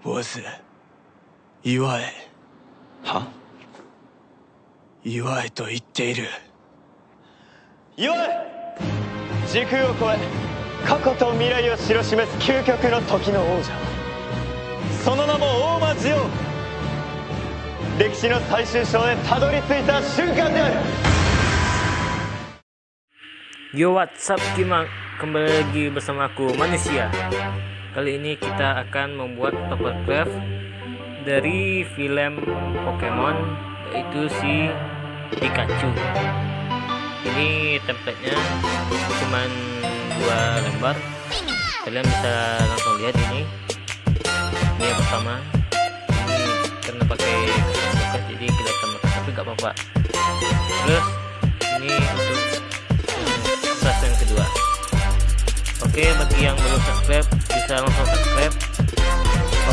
ボス、祝え。は？祝えと言っている。祝え！時空を超え過去と未来を知らしめす究極の時の王者、その名も大魔ジオン。歴史の最終章へたどり着いた瞬間である。 Yo, what's up Kimang? Kembali lagi bersama aku manusia. Kali ini kita akan membuat Papercraft dari film Pokemon, yaitu si Pikachu. Ini template-nya cuman 2 lembar. Kalian bisa langsung lihat ini. Ini yang pertama. Ini karena pakai bekas jadi kelihatan bekas, tapi nggak apa-apa. Terus ini untuk yang kedua. Oke, bagi yang belum subscribe bisa langsung subscribe.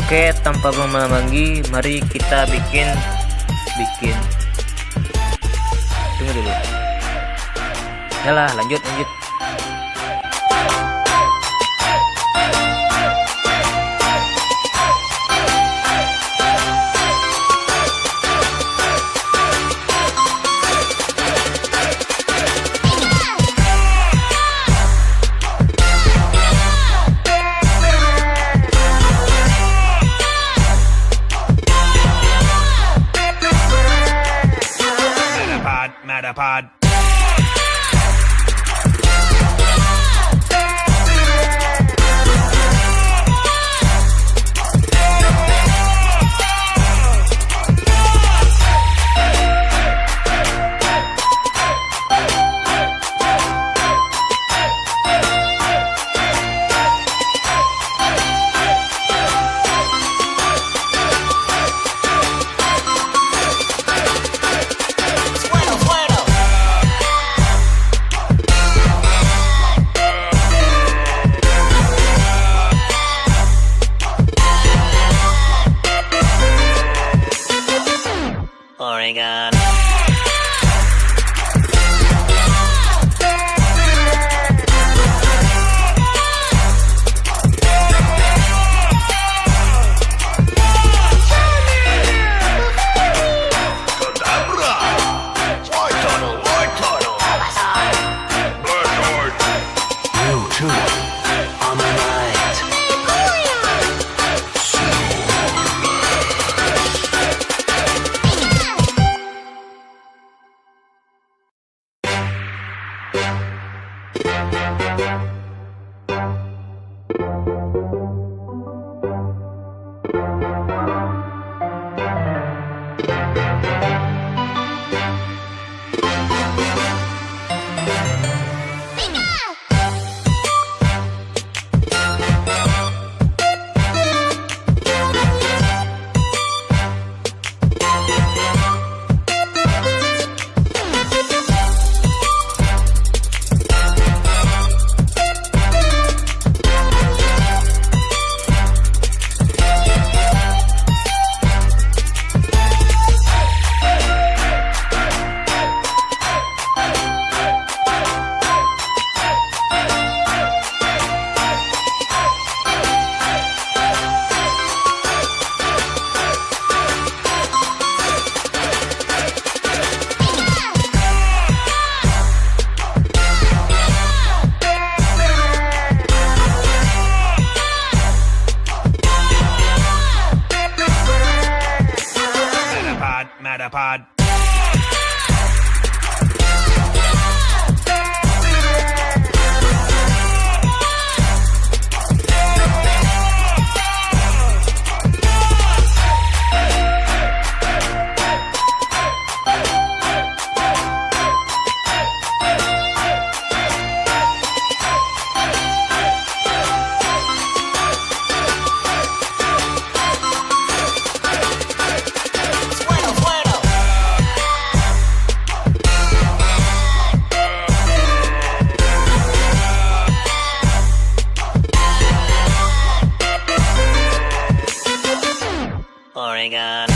Oke, tanpa berlama-lama lagi, mari kita bikin. Tunggu dulu. Yalah, lanjut. Matapod. Oregon. Matapod. Oregon.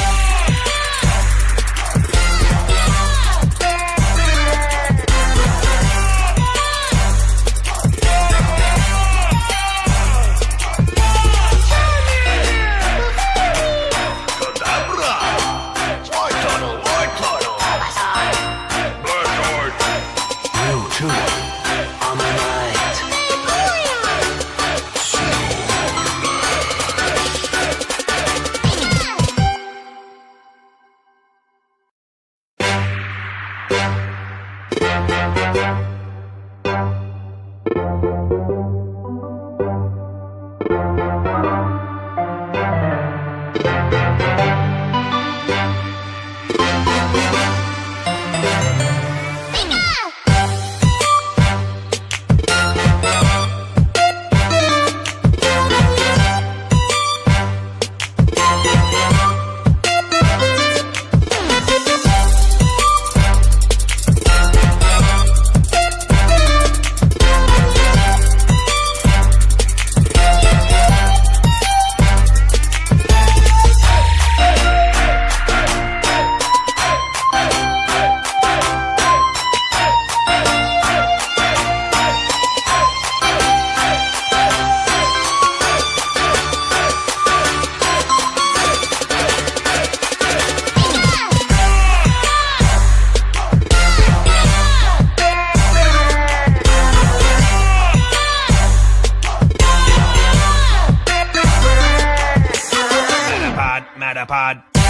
Matterpod.